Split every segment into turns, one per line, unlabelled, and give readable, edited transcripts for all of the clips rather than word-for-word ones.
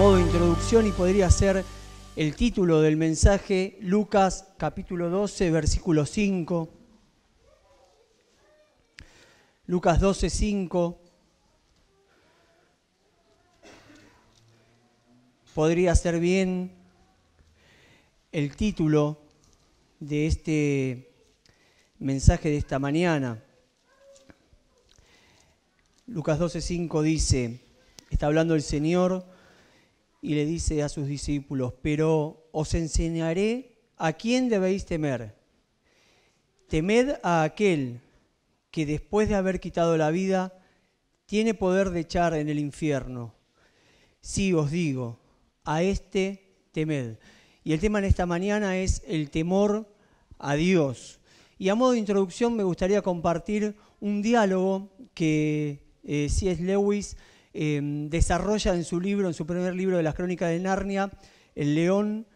modo de introducción y podría ser el título del mensaje, Lucas capítulo 12, versículo 5. Lucas 12, 5. Podría ser bien el título de este mensaje de esta mañana. Lucas 12, 5 dice, está hablando el Señor y le dice a sus discípulos, pero os enseñaré a quién debéis temer. Temed a aquel que después de haber quitado la vida, tiene poder de echar en el infierno. Sí, os digo, a este temed. Y el tema en esta mañana es el temor a Dios. Y a modo de introducción me gustaría compartir un diálogo que C.S. Lewis desarrolla en su libro, en su primer libro de las Crónicas de Narnia, El león,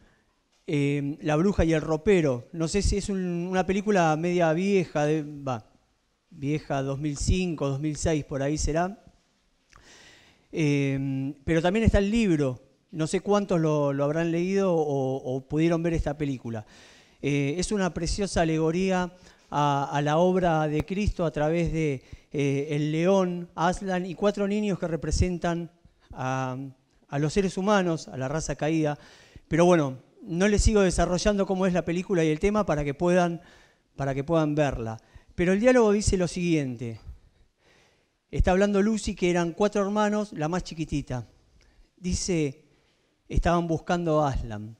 la bruja y el ropero. No sé si es una película media vieja, vieja 2005, 2006, por ahí será. Pero también está el libro. No sé cuántos lo habrán leído o pudieron ver esta película. Es una preciosa alegoría a la obra de Cristo a través de el león, Aslan y 4 niños que representan a los seres humanos, a la raza caída. Pero bueno, no les sigo desarrollando cómo es la película y el tema para que puedan verla. Pero el diálogo dice lo siguiente. Está hablando Lucy, que eran 4 hermanos, la más chiquitita. Dice, estaban buscando a Aslan,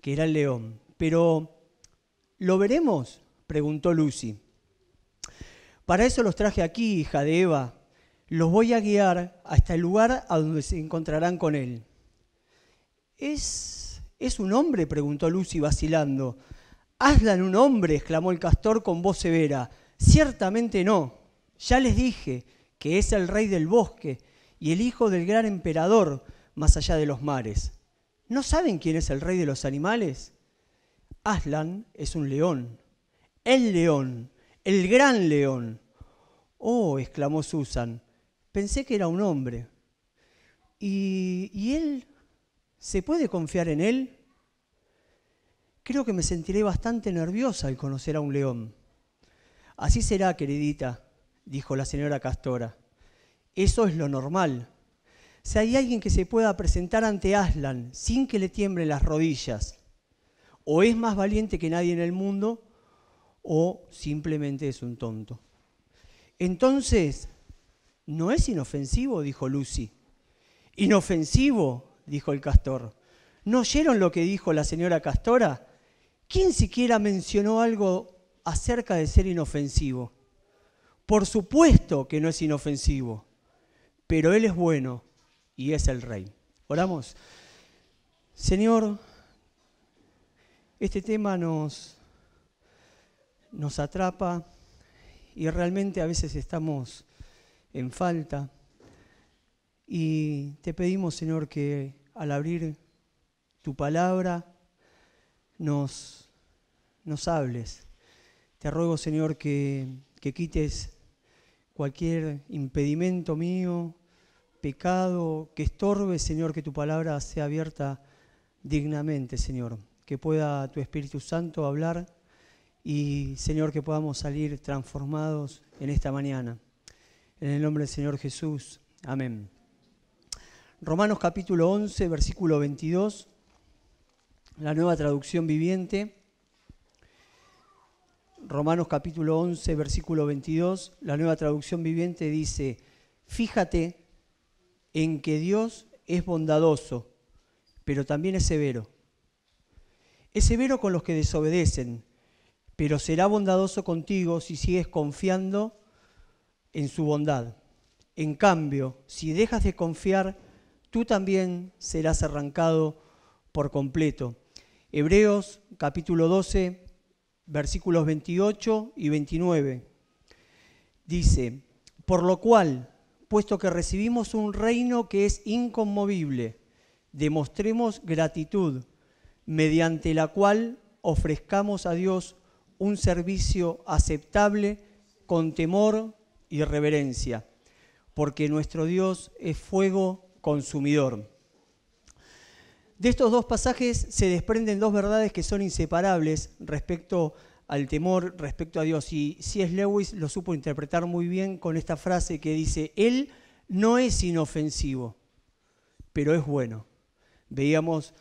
que era el león. Pero, ¿lo veremos?, preguntó Lucy. Para eso los traje aquí, hija de Eva. Los voy a guiar hasta el lugar a donde se encontrarán con él. ¿Es un hombre?, preguntó Lucy vacilando. «Aslan, un hombre», exclamó el castor con voz severa. «Ciertamente no. Ya les dije que es el rey del bosque y el hijo del gran emperador más allá de los mares. ¿No saben quién es el rey de los animales? Aslan es un león. El gran león». «Oh», exclamó Susan, «pensé que era un hombre». ¿Y él? ¿Se puede confiar en él? Creo que me sentiré bastante nerviosa al conocer a un león. Así será, queridita, dijo la señora Castora. Eso es lo normal. Si hay alguien que se pueda presentar ante Aslan sin que le tiemblen las rodillas, o es más valiente que nadie en el mundo, o simplemente es un tonto. Entonces, ¿no es inofensivo?, dijo Lucy. «¿Inofensivo?», dijo el castor. ¿No oyeron lo que dijo la señora Castora? ¿Quién siquiera mencionó algo acerca de ser inofensivo? Por supuesto que no es inofensivo, pero él es bueno y es el rey. Oramos. Señor, este tema nos atrapa y realmente a veces estamos en falta. Y te pedimos, Señor, que al abrir tu palabra nos hables. Te ruego, Señor, que quites cualquier impedimento mío, pecado, que estorbe, Señor, que tu palabra sea abierta dignamente, Señor. Que pueda tu Espíritu Santo hablar y, Señor, que podamos salir transformados en esta mañana. En el nombre del Señor Jesús. Amén. Romanos capítulo 11, versículo 22, la Nueva Traducción Viviente. Romanos capítulo 11, versículo 22, la Nueva Traducción Viviente dice, «Fíjate en que Dios es bondadoso, pero también es severo. Es severo con los que desobedecen, pero será bondadoso contigo si sigues confiando en su bondad. En cambio, si dejas de confiar, tú también serás arrancado por completo». Hebreos capítulo 12, versículos 28 y 29. Dice, «Por lo cual, puesto que recibimos un reino que es inconmovible, demostremos gratitud, mediante la cual ofrezcamos a Dios un servicio aceptable con temor y reverencia, porque nuestro Dios es fuego consumidor». De estos dos pasajes se desprenden dos verdades que son inseparables respecto al temor, respecto a Dios. Y C.S. Lewis lo supo interpretar muy bien con esta frase que dice: Él no es inofensivo, pero es bueno. Veíamos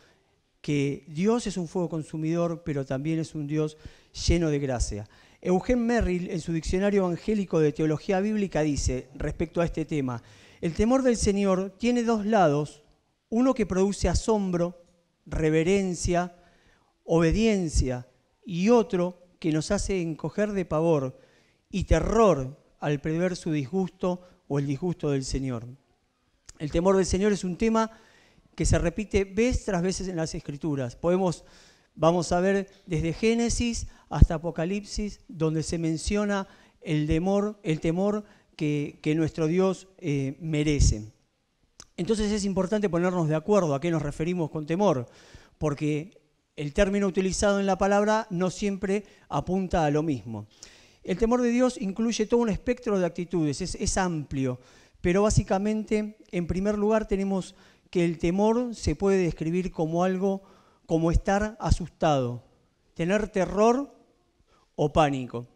que Dios es un fuego consumidor, pero también es un Dios lleno de gracia. Eugene Merrill, en su Diccionario Evangélico de Teología Bíblica, dice respecto a este tema: el temor del Señor tiene dos lados, uno que produce asombro, reverencia, obediencia, y otro que nos hace encoger de pavor y terror al prever su disgusto o el disgusto del Señor. El temor del Señor es un tema que se repite vez tras vez en las Escrituras. Vamos a ver desde Génesis hasta Apocalipsis, donde se menciona el temor que nuestro Dios merece. Entonces es importante ponernos de acuerdo a qué nos referimos con temor, porque el término utilizado en la palabra no siempre apunta a lo mismo. El temor de Dios incluye todo un espectro de actitudes, es amplio, pero básicamente, en primer lugar, tenemos que el temor se puede describir como algo, como estar asustado, tener terror o pánico.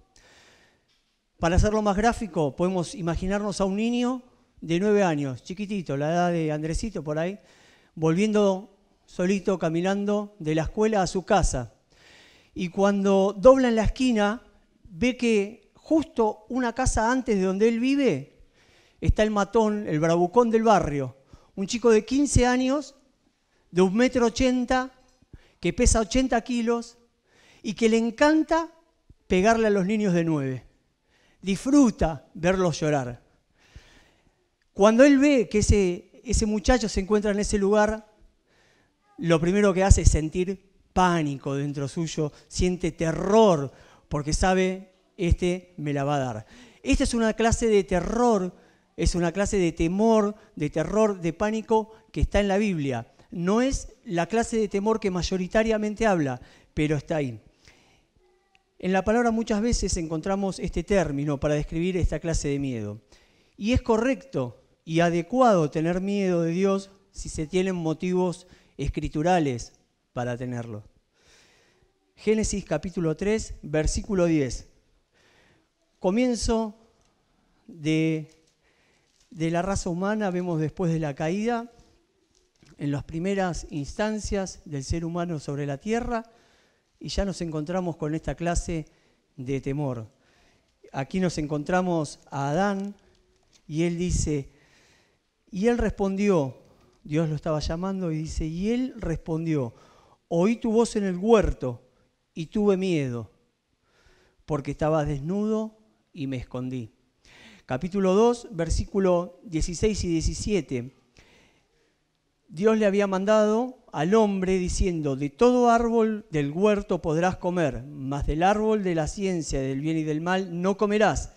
Para hacerlo más gráfico, podemos imaginarnos a un niño de 9 años, chiquitito, la edad de Andresito por ahí, volviendo solito, caminando de la escuela a su casa. Y cuando dobla en la esquina, ve que justo una casa antes de donde él vive está el matón, el bravucón del barrio. Un chico de 15 años, de 1,80 m, que pesa 80 kilos y que le encanta pegarle a los niños de 9. Disfruta verlos llorar. Cuando él ve que ese muchacho se encuentra en ese lugar, lo primero que hace es sentir pánico dentro suyo, siente terror, porque sabe, me la va a dar. Esta es una clase de terror, es una clase de temor, de terror, de pánico que está en la Biblia. No es la clase de temor que mayoritariamente habla, pero está ahí. En la palabra muchas veces encontramos este término para describir esta clase de miedo. Y es correcto y adecuado tener miedo de Dios si se tienen motivos escriturales para tenerlo. Génesis capítulo 3, versículo 10. Comienzo de la raza humana, vemos después de la caída, en las primeras instancias del ser humano sobre la tierra, y ya nos encontramos con esta clase de temor. Aquí nos encontramos a Adán, y él dice, y él respondió, Dios lo estaba llamando y dice, y él respondió, oí tu voz en el huerto y tuve miedo, porque estaba desnudo y me escondí. Capítulo 2, versículo 16 y 17. Dios le había mandado al hombre diciendo, de todo árbol del huerto podrás comer, mas del árbol de la ciencia del bien y del mal no comerás,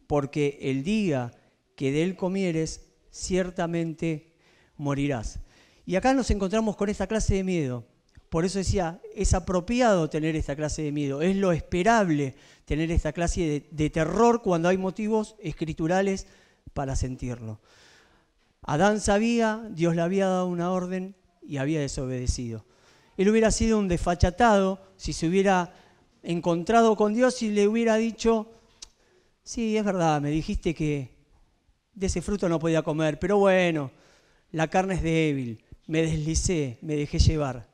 porque el día que de él comieres, ciertamente morirás. Y acá nos encontramos con esta clase de miedo. Por eso decía, es apropiado tener esta clase de miedo, es lo esperable tener esta clase de terror cuando hay motivos escriturales para sentirlo. Adán sabía, Dios le había dado una orden y había desobedecido. Él hubiera sido un desfachatado si se hubiera encontrado con Dios y le hubiera dicho, sí, es verdad, me dijiste que de ese fruto no podía comer, pero bueno, la carne es débil, me deslicé, me dejé llevar.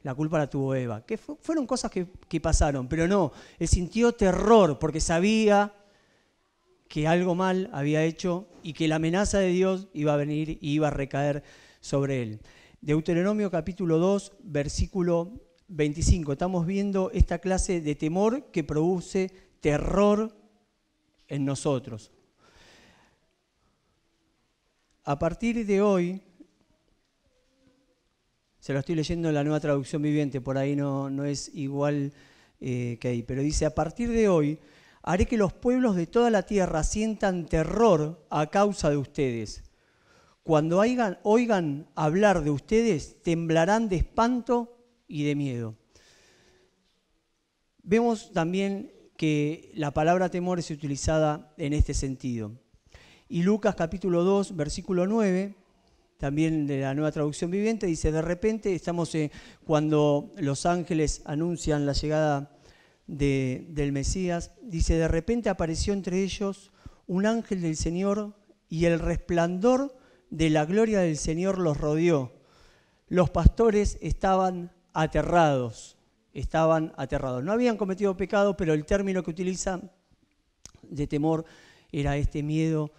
La culpa la tuvo Eva. Que fueron cosas que pasaron, pero no, él sintió terror porque sabía que algo mal había hecho y que la amenaza de Dios iba a venir y iba a recaer sobre él. Deuteronomio capítulo 2, versículo 25. Estamos viendo esta clase de temor que produce terror en nosotros. A partir de hoy, se lo estoy leyendo en la Nueva Traducción Viviente, por ahí no es igual que ahí, pero dice, a partir de hoy haré que los pueblos de toda la tierra sientan terror a causa de ustedes. Cuando oigan hablar de ustedes, temblarán de espanto y de miedo. Vemos también que la palabra temor es utilizada en este sentido. Y Lucas capítulo 2, versículo 9, también de la Nueva Traducción Viviente, dice, de repente, estamos cuando los ángeles anuncian la llegada del Mesías, dice, de repente apareció entre ellos un ángel del Señor y el resplandor de la gloria del Señor los rodeó. Los pastores estaban aterrados. No habían cometido pecado, pero el término que utiliza de temor era este miedo,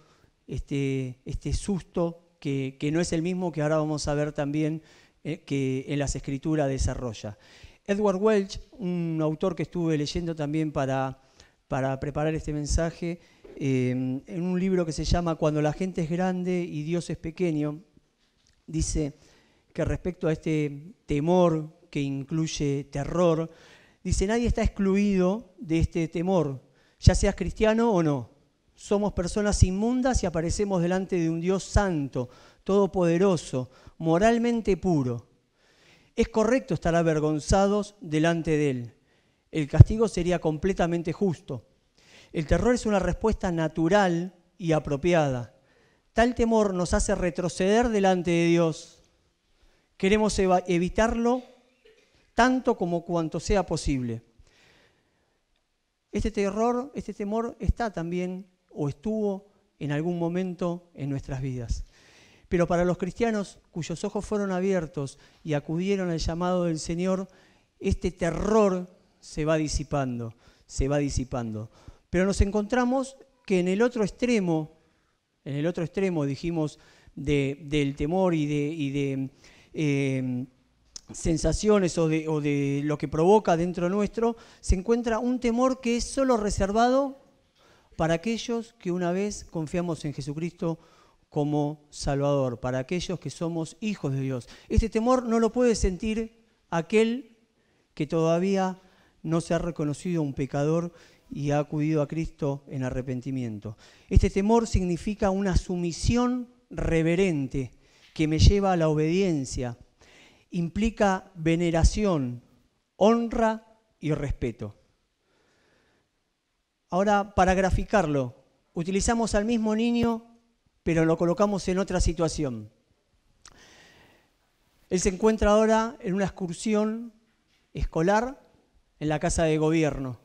este susto, que no es el mismo que ahora vamos a ver también que en las Escrituras desarrolla. Edward Welch, un autor que estuve leyendo también para preparar este mensaje, en un libro que se llama Cuando la gente es grande y Dios es pequeño, dice que respecto a este temor que incluye terror, dice, nadie está excluido de este temor, ya seas cristiano o no. Somos personas inmundas y aparecemos delante de un Dios santo, todopoderoso, moralmente puro. Es correcto estar avergonzados delante de Él. El castigo sería completamente justo. El terror es una respuesta natural y apropiada. Tal temor nos hace retroceder delante de Dios. Queremos evitarlo tanto como cuanto sea posible. Este temor está también o estuvo en algún momento en nuestras vidas. Pero para los cristianos cuyos ojos fueron abiertos y acudieron al llamado del Señor, este terror se va disipando. Pero nos encontramos que en el otro extremo dijimos, del temor y de sensaciones o de lo que provoca dentro nuestro, se encuentra un temor que es solo reservado para aquellos que una vez confiamos en Jesucristo como Salvador, para aquellos que somos hijos de Dios. Este temor no lo puede sentir aquel que todavía no se ha reconocido un pecador y ha acudido a Cristo en arrepentimiento. Este temor significa una sumisión reverente que me lleva a la obediencia. Implica veneración, honra y respeto. Ahora, para graficarlo, utilizamos al mismo niño, pero lo colocamos en otra situación. Él se encuentra ahora en una excursión escolar en la casa de gobierno.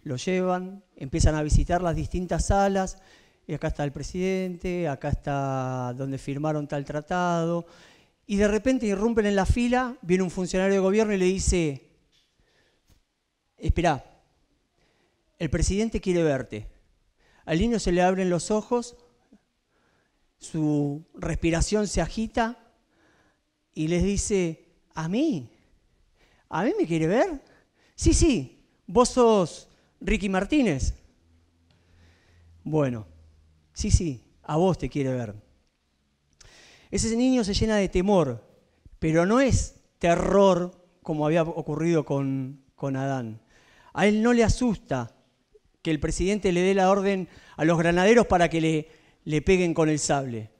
Lo llevan, empiezan a visitar las distintas salas, y acá está el presidente, acá está donde firmaron tal tratado, y de repente irrumpen en la fila, viene un funcionario de gobierno y le dice, esperá, el presidente quiere verte. Al niño se le abren los ojos, su respiración se agita y les dice, ¿a mí? ¿A mí me quiere ver? Sí, vos sos Ricky Martínez. Bueno, sí, a vos te quiere ver. Ese niño se llena de temor, pero no es terror como había ocurrido con Adán. A él no le asusta que el presidente le dé la orden a los granaderos para que le peguen con el sable.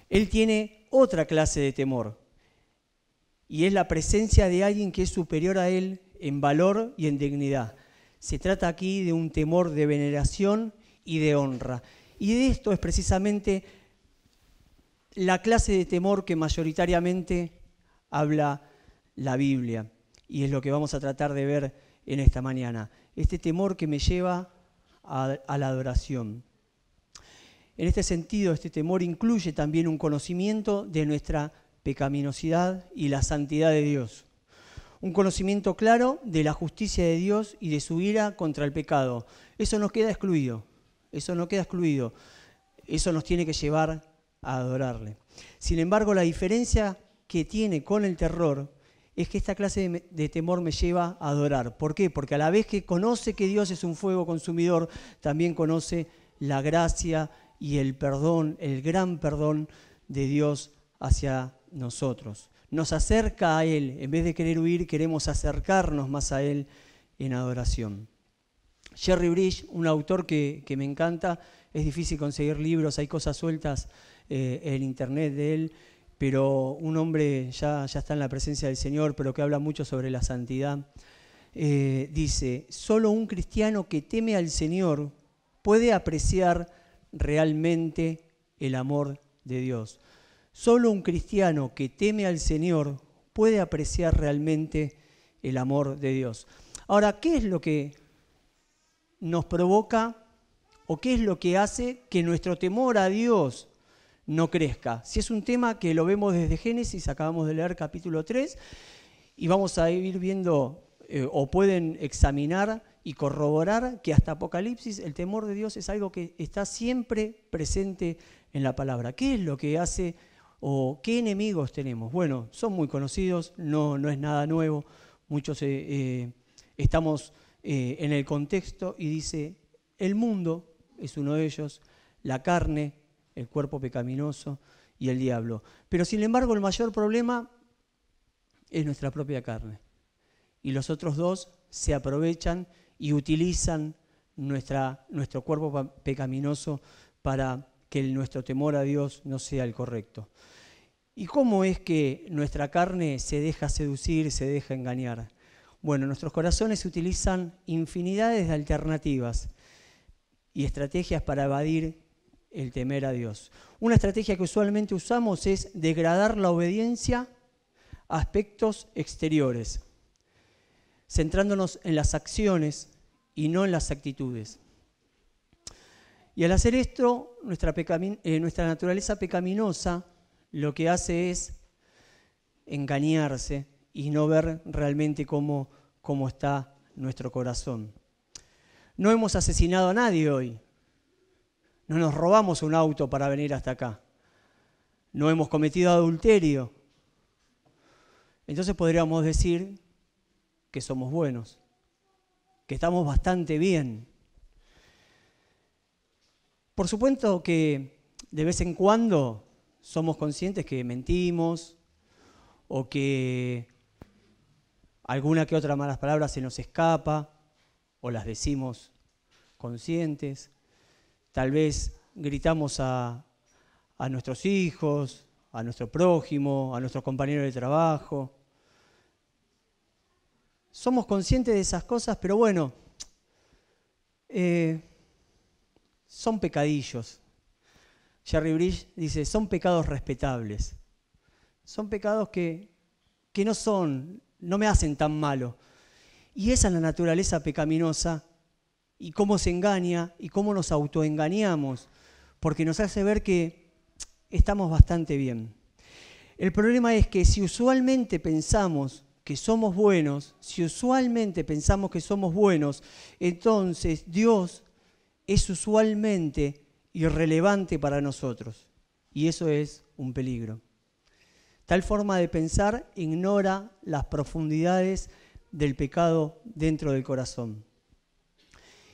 Él tiene otra clase de temor, y es la presencia de alguien que es superior a él en valor y en dignidad. Se trata aquí de un temor de veneración y de honra. Y de esto es precisamente la clase de temor que mayoritariamente habla la Biblia, y es lo que vamos a tratar de ver en esta mañana. Este temor que me lleva a la adoración. En este sentido, este temor incluye también un conocimiento de nuestra pecaminosidad y la santidad de Dios. Un conocimiento claro de la justicia de Dios y de su ira contra el pecado. Eso no queda excluido. Eso nos tiene que llevar a adorarle. Sin embargo, la diferencia que tiene con el terror es que esta clase de temor me lleva a adorar. ¿Por qué? Porque a la vez que conoce que Dios es un fuego consumidor, también conoce la gracia y el perdón, el gran perdón de Dios hacia nosotros. Nos acerca a Él. En vez de querer huir, queremos acercarnos más a Él en adoración. Jerry Bridge, un autor que me encanta, es difícil conseguir libros, hay cosas sueltas en internet de él, pero un hombre ya está en la presencia del Señor, pero que habla mucho sobre la santidad. Dice, solo un cristiano que teme al Señor puede apreciar realmente el amor de Dios. Solo un cristiano que teme al Señor puede apreciar realmente el amor de Dios. Ahora, ¿qué es lo que nos provoca o qué es lo que hace que nuestro temor a Dios no crezca? Si es un tema que lo vemos desde Génesis, acabamos de leer capítulo 3, y vamos a ir viendo, o pueden examinar y corroborar que hasta Apocalipsis el temor de Dios es algo que está siempre presente en la palabra. ¿Qué es lo que hace o qué enemigos tenemos? Bueno, son muy conocidos, no es nada nuevo, muchos estamos en el contexto y dice, el mundo es uno de ellos, la carne, el cuerpo pecaminoso y el diablo. Pero sin embargo el mayor problema es nuestra propia carne. Y los otros dos se aprovechan y utilizan nuestro cuerpo pecaminoso para que nuestro temor a Dios no sea el correcto. ¿Y cómo es que nuestra carne se deja seducir, se deja engañar? Bueno, nuestros corazones utilizan infinidades de alternativas y estrategias para evadir el temer a Dios. Una estrategia que usualmente usamos es degradar la obediencia a aspectos exteriores, centrándonos en las acciones y no en las actitudes. Y al hacer esto, nuestra naturaleza pecaminosa lo que hace es engañarse y no ver realmente cómo está nuestro corazón. No hemos asesinado a nadie hoy. No nos robamos un auto para venir hasta acá. No hemos cometido adulterio. Entonces podríamos decir que somos buenos, que estamos bastante bien. Por supuesto que de vez en cuando somos conscientes que mentimos o que alguna que otra malas palabras se nos escapa o las decimos conscientes. Tal vez gritamos a nuestros hijos, a nuestro prójimo, a nuestros compañeros de trabajo. Somos conscientes de esas cosas, pero bueno, son pecadillos. Jerry Bridge dice, son pecados respetables. Son pecados que no me hacen tan malo. Y esa es la naturaleza pecaminosa y cómo se engaña y cómo nos autoengañamos, porque nos hace ver que estamos bastante bien. El problema es que si usualmente pensamos que somos buenos, entonces Dios es usualmente irrelevante para nosotros. Y eso es un peligro. Tal forma de pensar ignora las profundidades del pecado dentro del corazón.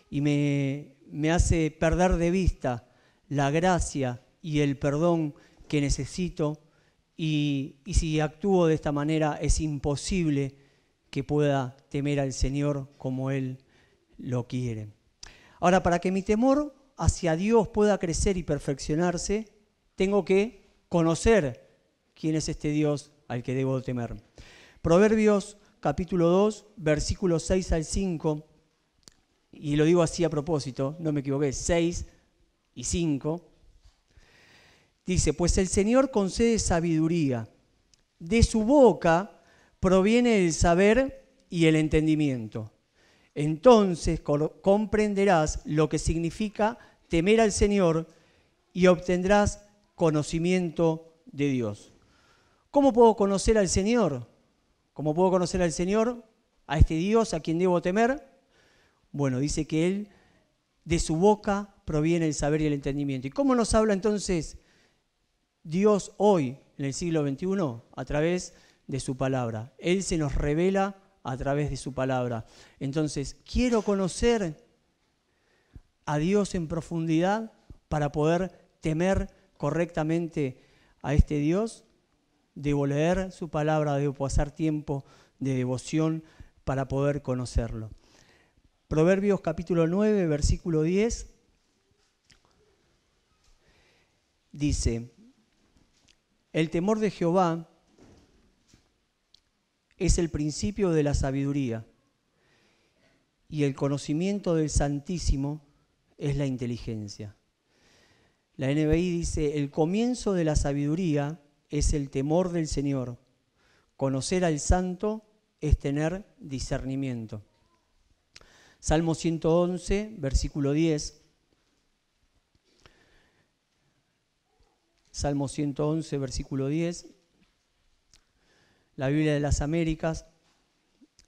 Y me hace perder de vista la gracia y el perdón que necesito. Y si actúo de esta manera es imposible que pueda temer al Señor como Él lo quiere. Ahora, para que mi temor hacia Dios pueda crecer y perfeccionarse, tengo que conocer quién es este Dios al que debo temer. Proverbios capítulo 2, versículos 6 al 5, y lo digo así a propósito, no me equivoqué, 6 y 5, dice, pues el Señor concede sabiduría, de su boca proviene el saber y el entendimiento. Entonces comprenderás lo que significa temer al Señor y obtendrás conocimiento de Dios. ¿Cómo puedo conocer al Señor? ¿Cómo puedo conocer al Señor, a este Dios a quien debo temer? Bueno, dice que Él, de su boca proviene el saber y el entendimiento. ¿Y cómo nos habla entonces Dios hoy, en el siglo XXI? A través de su palabra. Él se nos revela a través de su palabra. Entonces, quiero conocer a Dios en profundidad para poder temer correctamente a este Dios. Debo leer su palabra, debo pasar tiempo de devoción para poder conocerlo. Proverbios capítulo 9, versículo 10, dice, el temor de Jehová es el principio de la sabiduría y el conocimiento del Santísimo es la inteligencia. La NBI dice, el comienzo de la sabiduría es el temor del Señor. Conocer al Santo es tener discernimiento. Salmo 111, versículo 10. Salmo 111, versículo 10. La Biblia de las Américas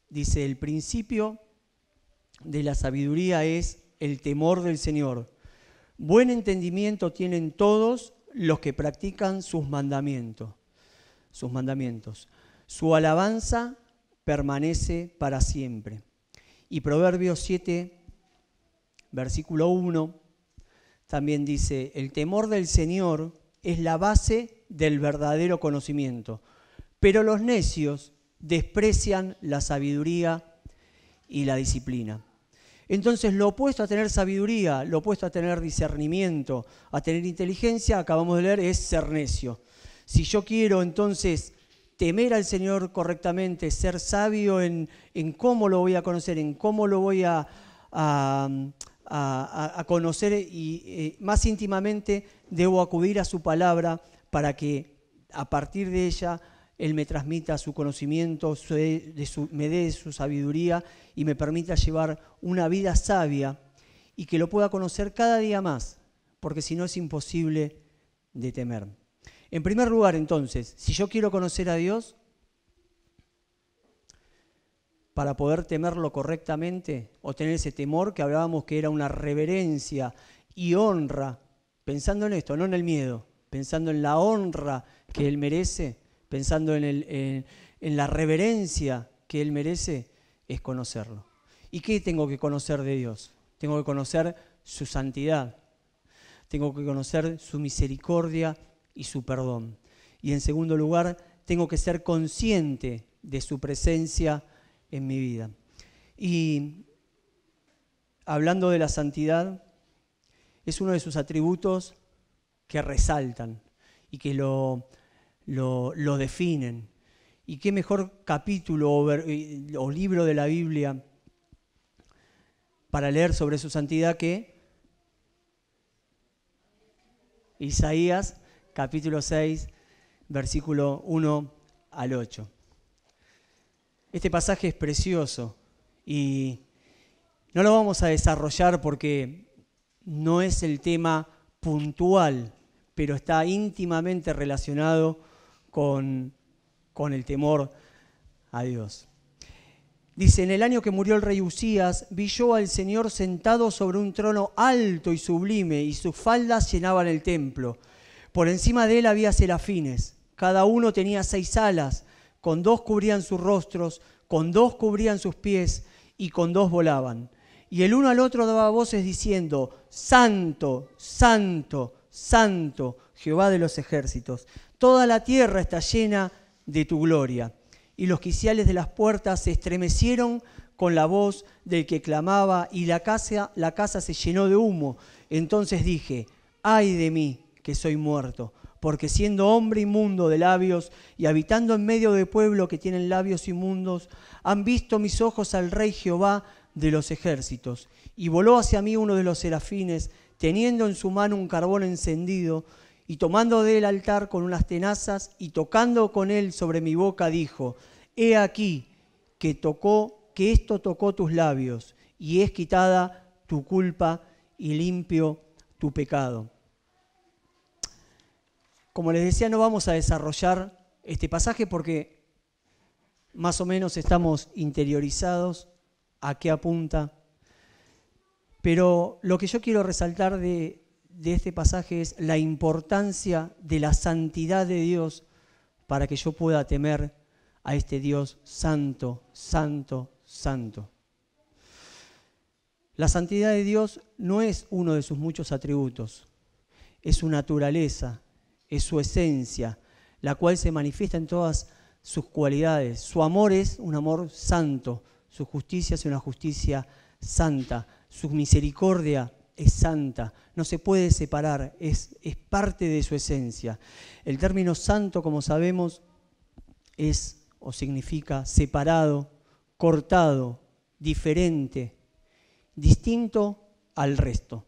dice: el principio de la sabiduría es el temor del Señor. Buen entendimiento tienen todos los que practican sus mandamientos. Su alabanza permanece para siempre. Y Proverbios 7, versículo 1, también dice: el temor del Señor es la base del verdadero conocimiento, pero los necios desprecian la sabiduría y la disciplina. Entonces, lo opuesto a tener sabiduría, lo opuesto a tener discernimiento, a tener inteligencia, acabamos de leer, es ser necio. Si yo quiero entonces temer al Señor correctamente, ser sabio en cómo lo voy a conocer, en cómo lo voy a conocer y más íntimamente, debo acudir a su palabra para que a partir de ella Él me transmita su conocimiento, me dé su sabiduría y me permita llevar una vida sabia y que lo pueda conocer cada día más, porque si no es imposible de temer. En primer lugar, entonces, si yo quiero conocer a Dios, para poder temerlo correctamente o tener ese temor que hablábamos que era una reverencia y honra, pensando en esto, no en el miedo, pensando en la honra que Él merece, pensando en la reverencia que Él merece, es conocerlo. ¿Y qué tengo que conocer de Dios? Tengo que conocer su santidad, tengo que conocer su misericordia y su perdón. Y en segundo lugar, tengo que ser consciente de su presencia en mi vida. Y hablando de la santidad, es uno de sus atributos que resaltan y que lo definen. Y qué mejor capítulo o libro de la Biblia para leer sobre su santidad que Isaías capítulo 6, versículo 1 al 8. Este pasaje es precioso y no lo vamos a desarrollar porque no es el tema puntual, pero está íntimamente relacionado con el temor a Dios. Dice: en el año que murió el rey Usías, vi yo al Señor sentado sobre un trono alto y sublime, y sus faldas llenaban el templo. Por encima de él había serafines, cada uno tenía 6 alas, con 2 cubrían sus rostros, con 2 cubrían sus pies, y con 2 volaban. Y el uno al otro daba voces diciendo: Santo, Santo, Santo, Jehová de los ejércitos. Toda la tierra está llena de tu gloria. Y los quiciales de las puertas se estremecieron con la voz del que clamaba, y la casa se llenó de humo. Entonces dije: ay de mí, que soy muerto, porque siendo hombre inmundo de labios y habitando en medio de pueblo que tienen labios inmundos, han visto mis ojos al Rey Jehová de los ejércitos. Y voló hacia mí uno de los serafines, teniendo en su mano un carbón encendido, y tomando del altar con unas tenazas y tocando con él sobre mi boca, dijo: he aquí que esto tocó tus labios, y es quitada tu culpa y limpio tu pecado. Como les decía, no vamos a desarrollar este pasaje porque más o menos estamos interiorizados a qué apunta. Pero lo que yo quiero resaltar de este pasaje es la importancia de la santidad de Dios para que yo pueda temer a este Dios santo, santo, santo. La santidad de Dios no es uno de sus muchos atributos, es su naturaleza, es su esencia, la cual se manifiesta en todas sus cualidades. Su amor es un amor santo, su justicia es una justicia santa, su misericordia es santa, no se puede separar, es parte de su esencia. El término santo, como sabemos, es o significa separado, cortado, diferente, distinto al resto.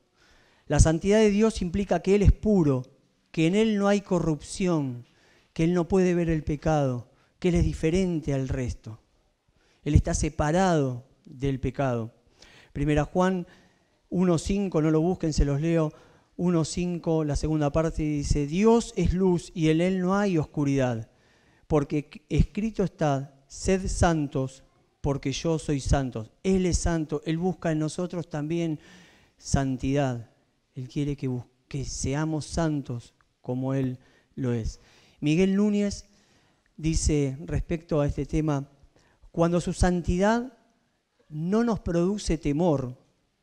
La santidad de Dios implica que Él es puro, que en Él no hay corrupción, que Él no puede ver el pecado, que Él es diferente al resto. Él está separado del pecado. Primera Juan 1:5, no lo busquen, se los leo. 1:5, la segunda parte dice: Dios es luz y en Él no hay oscuridad, porque escrito está: sed santos, porque yo soy santo. Él es santo, Él busca en nosotros también santidad. Él quiere que seamos santos como Él lo es. Miguel Núñez dice respecto a este tema: cuando su santidad no nos produce temor,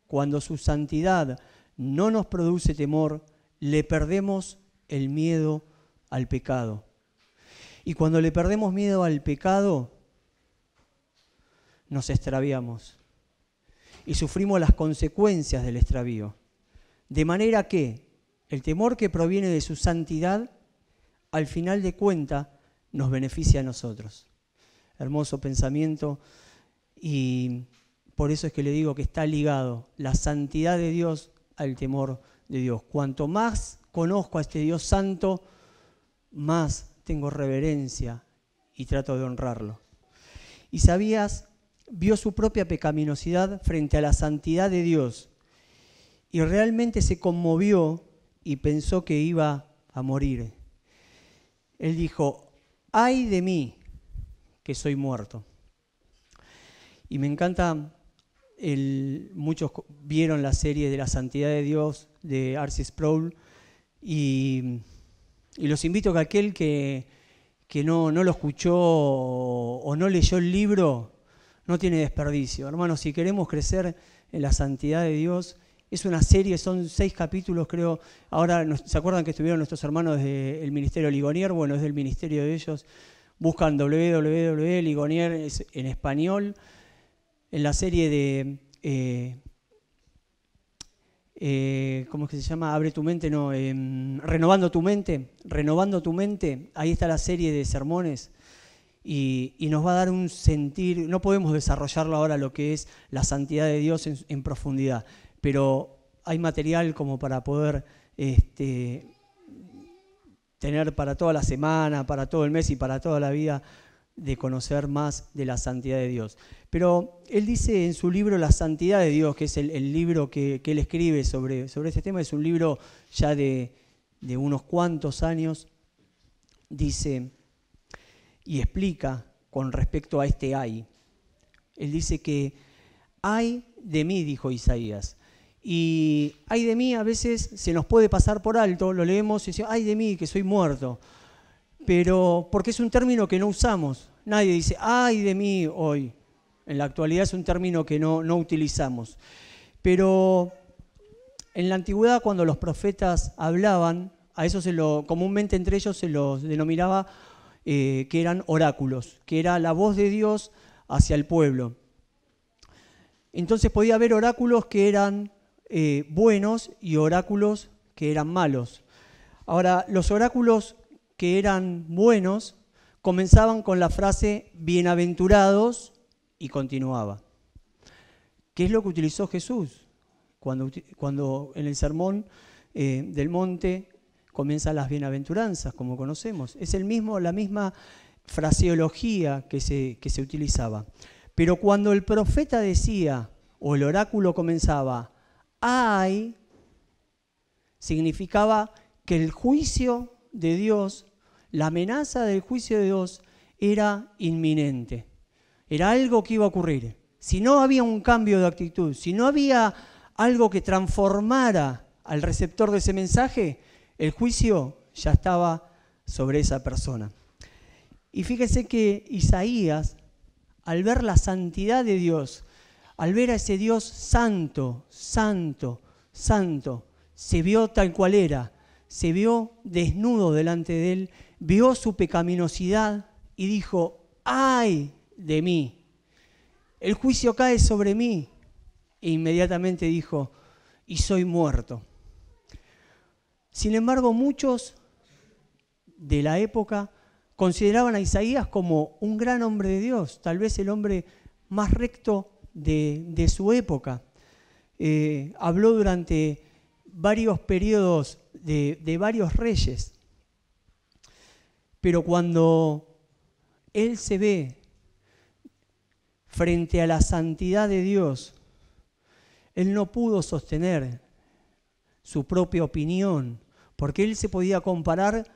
cuando su santidad no nos produce temor, le perdemos el miedo al pecado. Y cuando le perdemos miedo al pecado, nos extraviamos y sufrimos las consecuencias del extravío. De manera que el temor que proviene de su santidad, al final de cuentas, nos beneficia a nosotros. Hermoso pensamiento, y por eso es que le digo que está ligado la santidad de Dios al temor de Dios. Cuanto más conozco a este Dios santo, más tengo reverencia y trato de honrarlo. Isaías vio su propia pecaminosidad frente a la santidad de Dios y realmente se conmovió y pensó que iba a morir. Él dijo: ¡ay de mí, que soy muerto! Y me encanta, muchos vieron la serie de la santidad de Dios de R.C. Sproul, y los invito a que aquel que no lo escuchó o no leyó el libro, no tiene desperdicio. Hermanos, si queremos crecer en la santidad de Dios, es una serie, son 6 capítulos, creo. Ahora, ¿se acuerdan que estuvieron nuestros hermanos del Ministerio Ligonier? Bueno, es del ministerio de ellos. Buscan www.ligonier en español. En la serie de, ¿cómo es que se llama? Abre tu mente, no, Renovando tu mente, ahí está la serie de sermones y nos va a dar un sentir. No podemos desarrollarlo ahora lo que es la santidad de Dios en profundidad, pero hay material como para poder tener para toda la semana, para todo el mes y para toda la vida, de conocer más de la santidad de Dios. Pero él dice en su libro La Santidad de Dios, que es el libro que él escribe sobre este tema, es un libro ya de unos cuantos años, dice y explica con respecto a este ay. Él dice que ay de mí, dijo Isaías. Y ay de mí a veces se nos puede pasar por alto, lo leemos y decimos: ay de mí, que soy muerto. Pero porque es un término que no usamos. Nadie dice ay de mí hoy. En la actualidad es un término que no utilizamos. Pero en la antigüedad, cuando los profetas hablaban, a eso comúnmente entre ellos se los denominaba que eran oráculos, que era la voz de Dios hacia el pueblo. Entonces podía haber oráculos que eran buenos y oráculos que eran malos. Ahora, los oráculos que eran buenos comenzaban con la frase bienaventurados y continuaba. ¿Qué es lo que utilizó Jesús? Cuando en el sermón del monte comienzan las bienaventuranzas, como conocemos. Es la misma fraseología que se utilizaba. Pero cuando el profeta decía, o el oráculo comenzaba, ay, significaba que el juicio de Dios, la amenaza del juicio de Dios era inminente. Era algo que iba a ocurrir. Si no había un cambio de actitud, si no había algo que transformara al receptor de ese mensaje, el juicio ya estaba sobre esa persona. Y fíjese que Isaías, al ver la santidad de Dios, al ver a ese Dios santo, santo, santo, se vio tal cual era, se vio desnudo delante de él, vio su pecaminosidad y dijo, ¡ay de mí! El juicio cae sobre mí. E inmediatamente dijo, y soy muerto. Sin embargo, muchos de la época consideraban a Isaías como un gran hombre de Dios, tal vez el hombre más recto de su época. Habló durante varios periodos de varios reyes. Pero cuando él se ve frente a la santidad de Dios, él no pudo sostener su propia opinión, porque él se podía comparar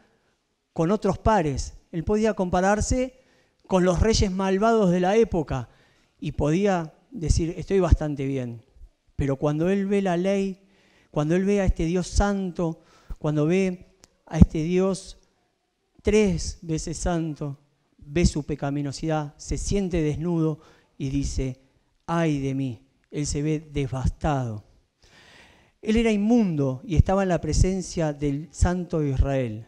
con otros pares. Él podía compararse con los reyes malvados de la época y podía decir, estoy bastante bien. Pero cuando él ve la ley, cuando él ve a este Dios santo, cuando ve a este Dios 3 veces santo, ve su pecaminosidad, se siente desnudo y dice, ay de mí. Él se ve devastado. Él era inmundo y estaba en la presencia del Santo de Israel.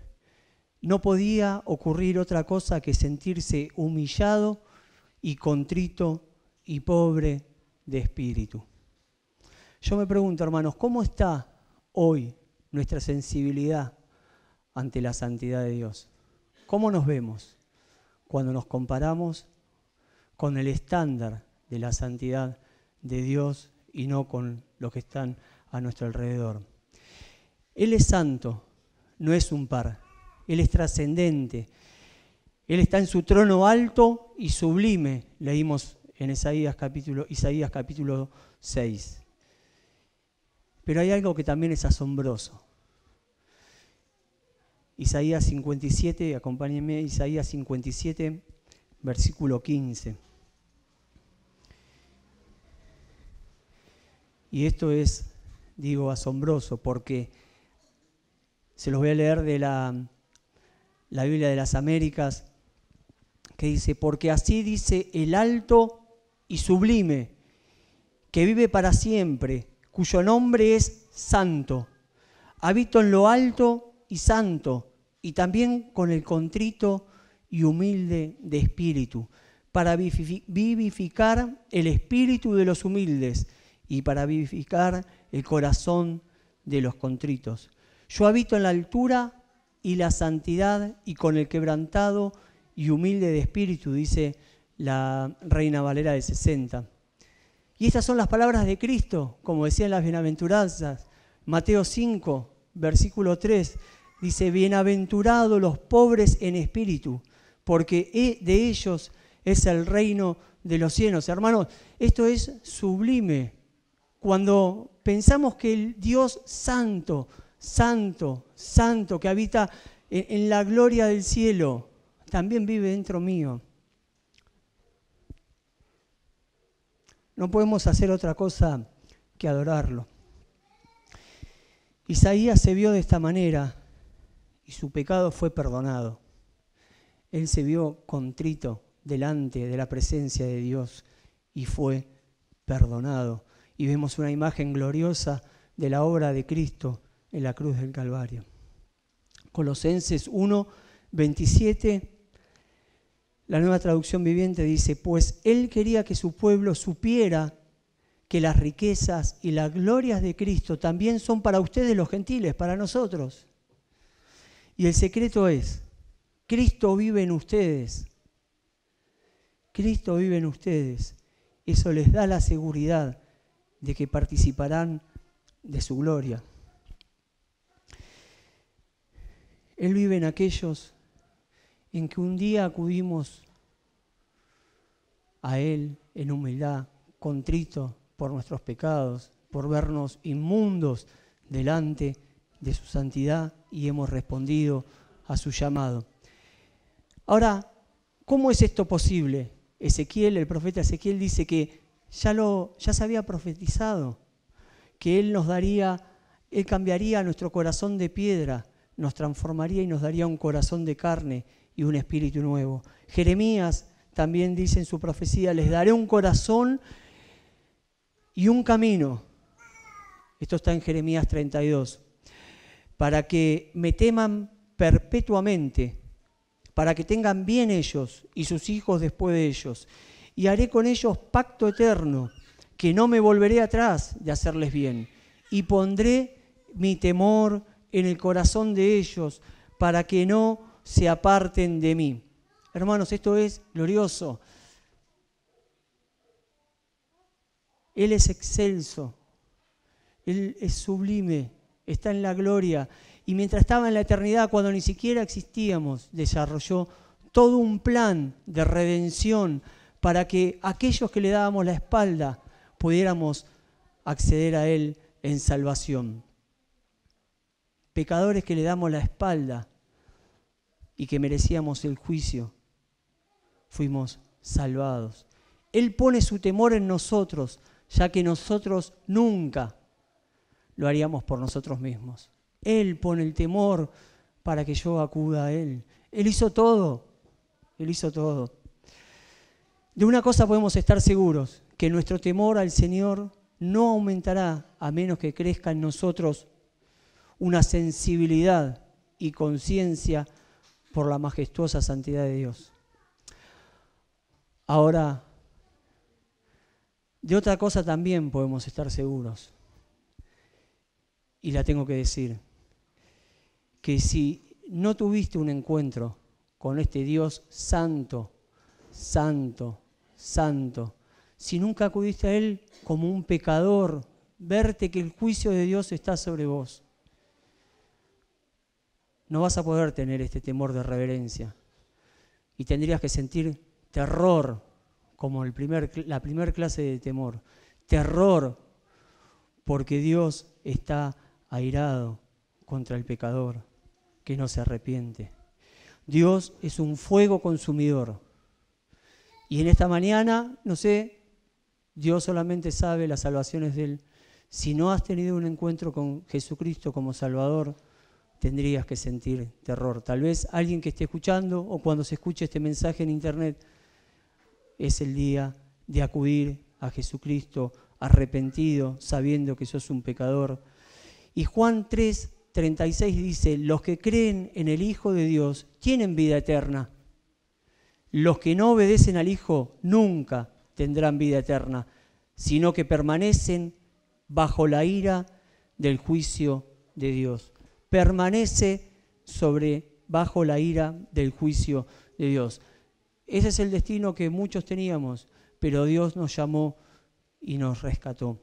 No podía ocurrir otra cosa que sentirse humillado y contrito y pobre de espíritu. Yo me pregunto, hermanos, ¿cómo está hoy nuestra sensibilidad ante la santidad de Dios? ¿Cómo nos vemos cuando nos comparamos con el estándar de la santidad de Dios y no con los que están a nuestro alrededor? Él es santo, no es un par. Él es trascendente. Él está en su trono alto y sublime, leímos en Isaías capítulo 6. Pero hay algo que también es asombroso. Isaías 57, acompáñenme, Isaías 57, versículo 15. Y esto es, digo, asombroso, porque se los voy a leer de la Biblia de las Américas, que dice, porque así dice el alto y sublime, que vive para siempre, cuyo nombre es santo. Habito en lo alto y santo, y también con el contrito y humilde de espíritu, para vivificar el espíritu de los humildes y para vivificar el corazón de los contritos. Yo habito en la altura y la santidad y con el quebrantado y humilde de espíritu, dice la Reina Valera de 60. Y estas son las palabras de Cristo, como decían las bienaventuranzas. Mateo 5, versículo 3, dice, bienaventurados los pobres en espíritu, porque de ellos es el reino de los cielos. Hermanos, esto es sublime. Cuando pensamos que el Dios santo, santo, santo, que habita en la gloria del cielo, también vive dentro mío. No podemos hacer otra cosa que adorarlo. Isaías se vio de esta manera y su pecado fue perdonado. Él se vio contrito delante de la presencia de Dios y fue perdonado. Y vemos una imagen gloriosa de la obra de Cristo en la cruz del Calvario. Colosenses 1, 27, la Nueva Traducción Viviente dice, pues Él quería que su pueblo supiera que las riquezas y las glorias de Cristo también son para ustedes los gentiles, para nosotros. Y el secreto es, Cristo vive en ustedes. Cristo vive en ustedes. Eso les da la seguridad de que participarán de su gloria. Él vive en aquellos en que un día acudimos a Él en humildad, contrito por nuestros pecados, por vernos inmundos delante de su santidad y hemos respondido a su llamado. Ahora, ¿cómo es esto posible? El profeta Ezequiel dice que ya se había profetizado, que Él Él cambiaría nuestro corazón de piedra, nos transformaría y nos daría un corazón de carne y un espíritu nuevo. Jeremías también dice en su profecía, les daré un corazón y un camino. Esto está en Jeremías 32. Para que me teman perpetuamente, para que tengan bien ellos y sus hijos después de ellos. Y haré con ellos pacto eterno, que no me volveré atrás de hacerles bien. Y pondré mi temor en el corazón de ellos, para que no se aparten de mí. Hermanos, esto es glorioso. Él es excelso, Él es sublime, está en la gloria. y mientras estaba en la eternidad, cuando ni siquiera existíamos, desarrolló todo un plan de redención para que aquellos que le dábamos la espalda pudiéramos acceder a Él en salvación. Pecadores que le damos la espalda y que merecíamos el juicio, fuimos salvados. Él pone su temor en nosotros, ya que nosotros nunca lo haríamos por nosotros mismos. Él pone el temor para que yo acuda a Él. Él hizo todo. Él hizo todo. De una cosa podemos estar seguros, que nuestro temor al Señor no aumentará a menos que crezca en nosotros una sensibilidad y conciencia por la majestuosa santidad de Dios. Ahora, de otra cosa también podemos estar seguros, y la tengo que decir, que si no tuviste un encuentro con este Dios santo, santo, santo, si nunca acudiste a Él como un pecador, verte que el juicio de Dios está sobre vos, no vas a poder tener este temor de reverencia y tendrías que sentir terror, como la primera clase de temor, terror, porque Dios está airado contra el pecador que no se arrepiente. Dios es un fuego consumidor. Y en esta mañana, no sé, Dios solamente sabe las salvaciones de Él. Si no has tenido un encuentro con Jesucristo como Salvador, tendrías que sentir terror. Tal vez alguien que esté escuchando o cuando se escuche este mensaje en internet, es el día de acudir a Jesucristo arrepentido, sabiendo que sos un pecador. Y Juan 3:36 dice, los que creen en el Hijo de Dios tienen vida eterna. Los que no obedecen al Hijo nunca tendrán vida eterna, sino que permanecen bajo la ira del juicio de Dios. Permanece bajo la ira del juicio de Dios. Ese es el destino que muchos teníamos, pero Dios nos llamó y nos rescató.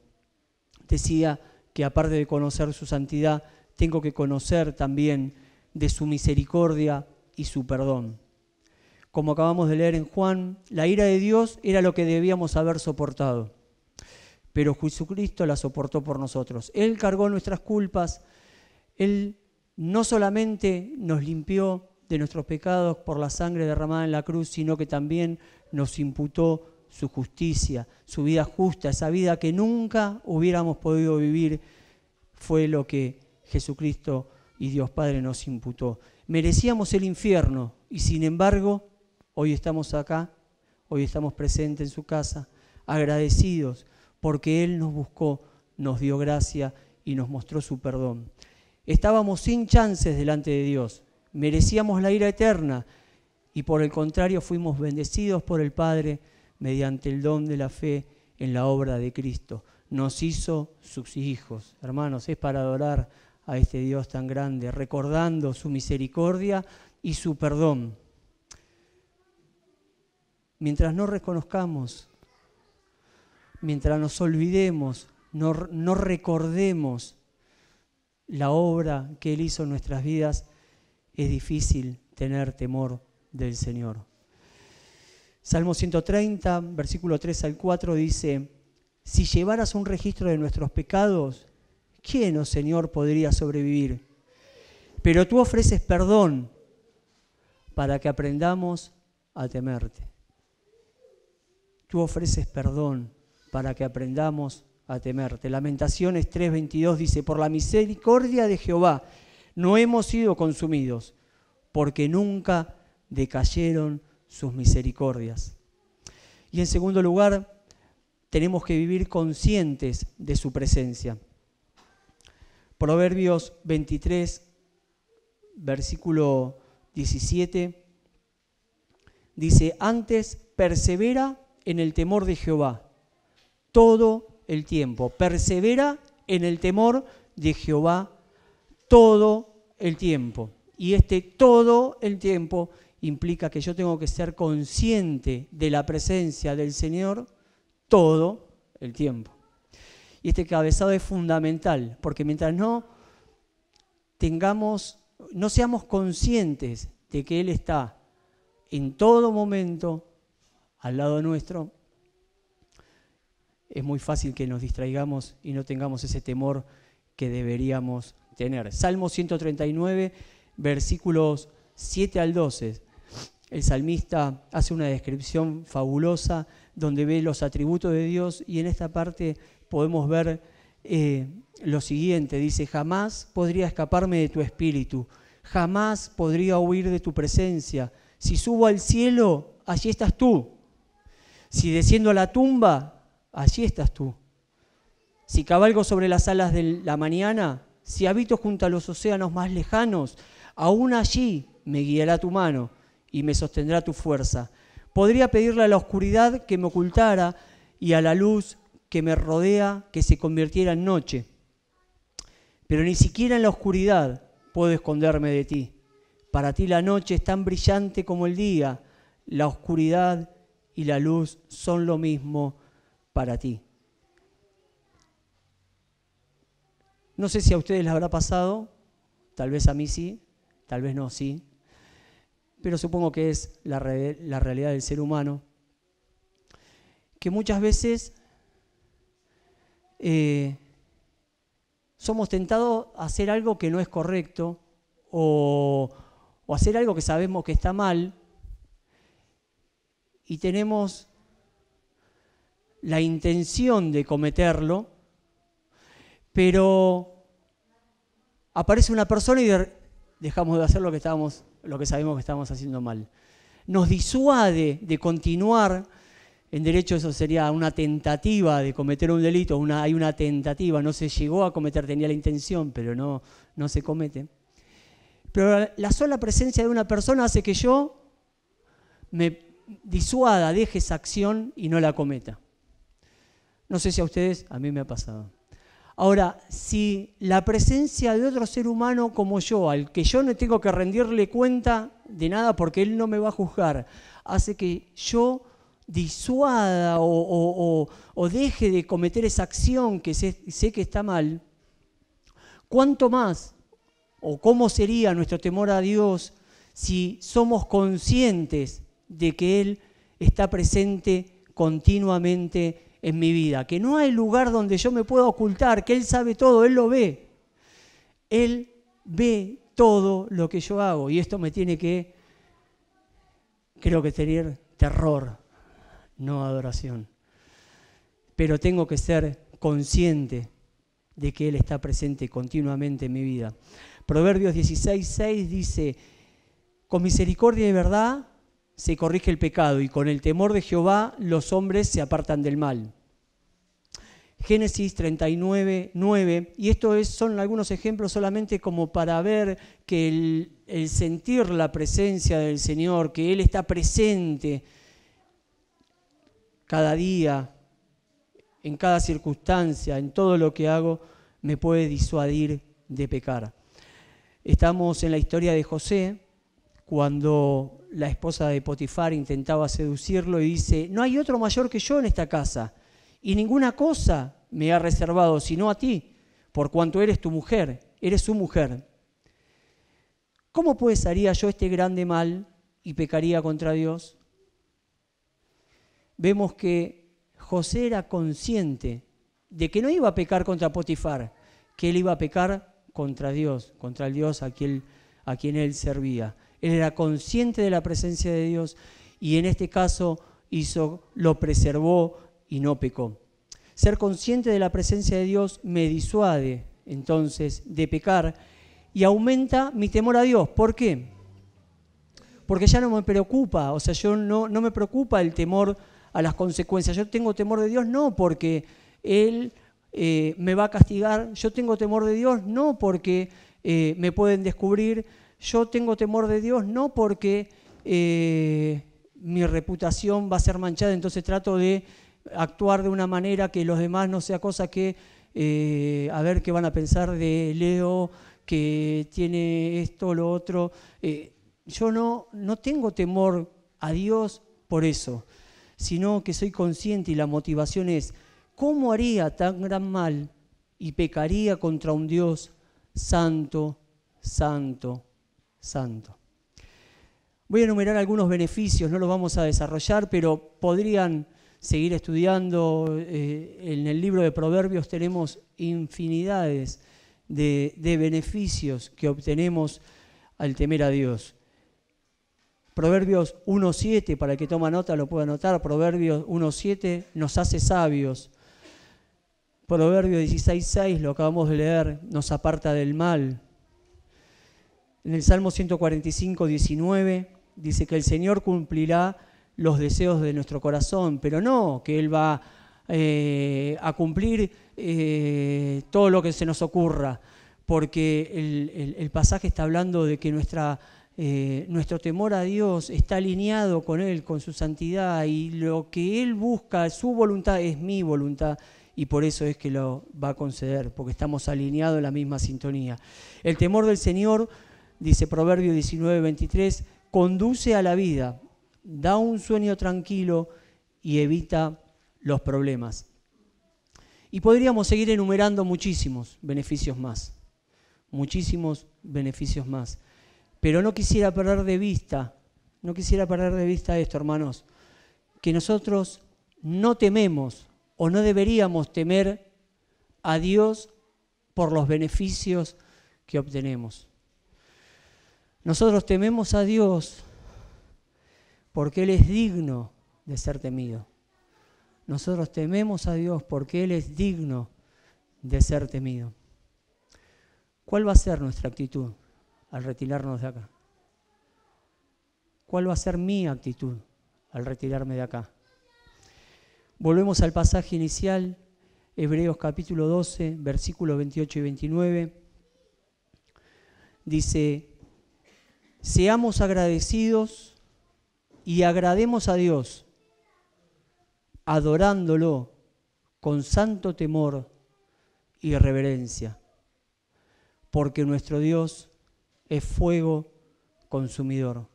Decía que aparte de conocer su santidad, tengo que conocer también de su misericordia y su perdón. Como acabamos de leer en Juan, la ira de Dios era lo que debíamos haber soportado, pero Jesucristo la soportó por nosotros. Él cargó nuestras culpas, Él no solamente nos limpió de nuestros pecados por la sangre derramada en la cruz, sino que también nos imputó su justicia, su vida justa, esa vida que nunca hubiéramos podido vivir, fue lo que Jesucristo y Dios Padre nos imputó. Merecíamos el infierno y sin embargo, hoy estamos acá, hoy estamos presentes en su casa, agradecidos porque Él nos buscó, nos dio gracia y nos mostró su perdón. Estábamos sin chances delante de Dios, merecíamos la ira eterna y por el contrario fuimos bendecidos por el Padre mediante el don de la fe en la obra de Cristo. Nos hizo sus hijos. Hermanos, es para adorar a este Dios tan grande, recordando su misericordia y su perdón. Mientras no reconozcamos, mientras nos olvidemos, no recordemos la obra que Él hizo en nuestras vidas, es difícil tener temor del Señor. Salmo 130, versículo 3 al 4 dice, si llevaras un registro de nuestros pecados, ¿quién, oh Señor, podría sobrevivir? Pero tú ofreces perdón para que aprendamos a temerte. Tú ofreces perdón para que aprendamos a temerte. Lamentaciones 3:22 dice, por la misericordia de Jehová no hemos sido consumidos, porque nunca decayeron sus misericordias. Y en segundo lugar, tenemos que vivir conscientes de su presencia. Proverbios 23, versículo 17, dice, antes persevera en el temor de Jehová todo el tiempo. Persevera en el temor de Jehová todo el tiempo. Y todo el tiempo implica que yo tengo que ser consciente de la presencia del Señor todo el tiempo. Y este cabezado es fundamental, porque mientras no no seamos conscientes de que Él está en todo momento al lado nuestro, es muy fácil que nos distraigamos y no tengamos ese temor que deberíamos tener. Salmo 139, versículos 7 al 12. El salmista hace una descripción fabulosa donde ve los atributos de Dios, y en esta parte podemos ver lo siguiente. Dice: jamás podría escaparme de tu espíritu, jamás podría huir de tu presencia. Si subo al cielo, allí estás tú. Si desciendo a la tumba, allí estás tú. Si cabalgo sobre las alas de la mañana, si habito junto a los océanos más lejanos, aún allí me guiará tu mano y me sostendrá tu fuerza. Podría pedirle a la oscuridad que me ocultara y a la luz que me rodea que se convirtiera en noche. Pero ni siquiera en la oscuridad puedo esconderme de ti. Para ti la noche es tan brillante como el día. La oscuridad y la luz son lo mismo para ti. No sé si a ustedes les habrá pasado, tal vez a mí sí, tal vez no, sí, pero supongo que es la realidad del ser humano, que muchas veces somos tentados a hacer algo que no es correcto o hacer algo que sabemos que está mal, y tenemos la intención de cometerlo, pero aparece una persona y dejamos de hacer lo que sabemos que estamos haciendo mal. Nos disuade de continuar. En derecho eso sería una tentativa de cometer un delito. Hay una tentativa, no se llegó a cometer, tenía la intención, pero no se comete. Pero la sola presencia de una persona hace que yo me disuada, deje esa acción y no la cometa. No sé si a ustedes, a mí me ha pasado. Ahora, si la presencia de otro ser humano como yo, al que yo no tengo que rendirle cuenta de nada porque él no me va a juzgar, hace que yo disuada o deje de cometer esa acción que sé que está mal, ¿cuánto más o cómo sería nuestro temor a Dios si somos conscientes de que Él está presente continuamente en mi vida? Que no hay lugar donde yo me pueda ocultar, que Él sabe todo, Él lo ve. Él ve todo lo que yo hago, y esto me tiene que, creo que tener terror, no adoración. Pero tengo que ser consciente de que Él está presente continuamente en mi vida. Proverbios 16:6 dice: con misericordia y verdad se corrige el pecado, y con el temor de Jehová los hombres se apartan del mal. Génesis 39:9, y esto son algunos ejemplos solamente como para ver que el sentir la presencia del Señor, que Él está presente cada día, en cada circunstancia, en todo lo que hago, me puede disuadir de pecar. Estamos en la historia de José, cuando la esposa de Potifar intentaba seducirlo y dice: no hay otro mayor que yo en esta casa, y ninguna cosa me ha reservado sino a ti, por cuanto eres tu mujer, eres su mujer. ¿Cómo pues haría yo este grande mal y pecaría contra Dios? Vemos que José era consciente de que no iba a pecar contra Potifar, que él iba a pecar contra Dios, contra el Dios a quien él servía. Él era consciente de la presencia de Dios, y en este caso lo preservó y no pecó. Ser consciente de la presencia de Dios me disuade entonces de pecar y aumenta mi temor a Dios. ¿Por qué? Porque ya no me preocupa, no me preocupa el temor a las consecuencias. Yo tengo temor de Dios no porque Él me va a castigar, yo tengo temor de Dios no porque me pueden descubrir, yo tengo temor de Dios no porque mi reputación va a ser manchada, entonces trato de actuar de una manera que los demás no sea cosa que a ver qué van a pensar de Leo, que tiene esto o lo otro. Yo no tengo temor a Dios por eso, sino que soy consciente, y la motivación es: ¿cómo haría tan gran mal y pecaría contra un Dios santo santo, santo. Voy a enumerar algunos beneficios, no los vamos a desarrollar, pero podrían seguir estudiando. En el libro de Proverbios tenemos infinidades de beneficios que obtenemos al temer a Dios. Proverbios 1.7, para el que toma nota lo puede anotar, Proverbios 1.7 nos hace sabios. Proverbios 16.6, lo acabamos de leer, nos aparta del mal. En el Salmo 145.19 dice que el Señor cumplirá los deseos de nuestro corazón, pero no que Él va a cumplir todo lo que se nos ocurra, porque el pasaje está hablando de que nuestro temor a Dios está alineado con Él, con su santidad, y lo que Él busca, su voluntad, es mi voluntad, y por eso es que lo va a conceder, porque estamos alineados en la misma sintonía. El temor del Señor, dice Proverbios 19:23, conduce a la vida, da un sueño tranquilo y evita los problemas. Y podríamos seguir enumerando muchísimos beneficios más, pero no quisiera perder de vista esto, hermanos, que nosotros no tememos o no deberíamos temer a Dios por los beneficios que obtenemos. Nosotros tememos a Dios porque Él es digno de ser temido. Nosotros tememos a Dios porque Él es digno de ser temido. ¿Cuál va a ser nuestra actitud al retirarnos de acá? ¿Cuál va a ser mi actitud al retirarme de acá? Volvemos al pasaje inicial, Hebreos capítulo 12, versículos 28 y 29. Dice: seamos agradecidos y agrademos a Dios, adorándolo con santo temor y reverencia, porque nuestro Dios es fuego consumidor.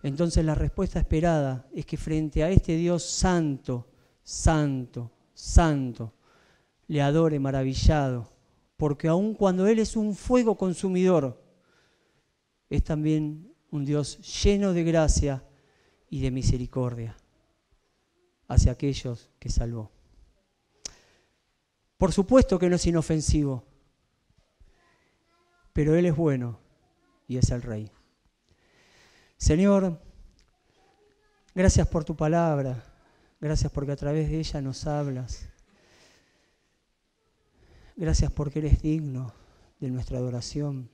Entonces la respuesta esperada es que frente a este Dios santo, santo, santo, le adore maravillado, porque aun cuando Él es un fuego consumidor, es también un Dios lleno de gracia y de misericordia hacia aquellos que salvó. Por supuesto que no es inofensivo, pero Él es bueno y es el Rey. Señor, gracias por tu palabra, gracias porque a través de ella nos hablas. Gracias porque eres digno de nuestra adoración.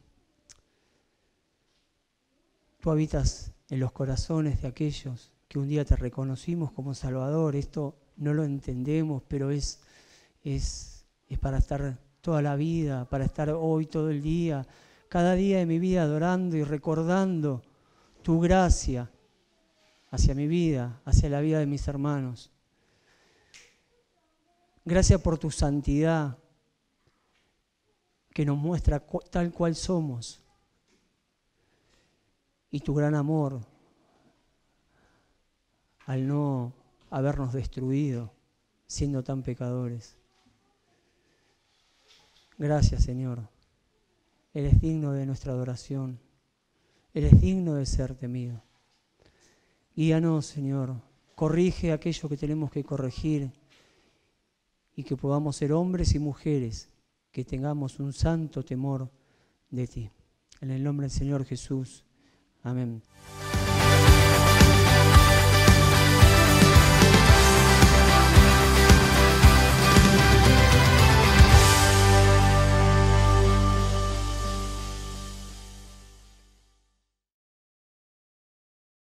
Tú habitas en los corazones de aquellos que un día te reconocimos como Salvador. Esto no lo entendemos, pero es para estar toda la vida, para estar hoy todo el día, cada día de mi vida adorando y recordando tu gracia hacia mi vida, hacia la vida de mis hermanos. Gracias por tu santidad que nos muestra tal cual somos, y tu gran amor al no habernos destruido siendo tan pecadores. Gracias, Señor. Eres digno de nuestra adoración. Eres digno de ser temido. Guíanos, Señor. Corrige aquello que tenemos que corregir y que podamos ser hombres y mujeres que tengamos un santo temor de ti. En el nombre del Señor Jesús. Amén.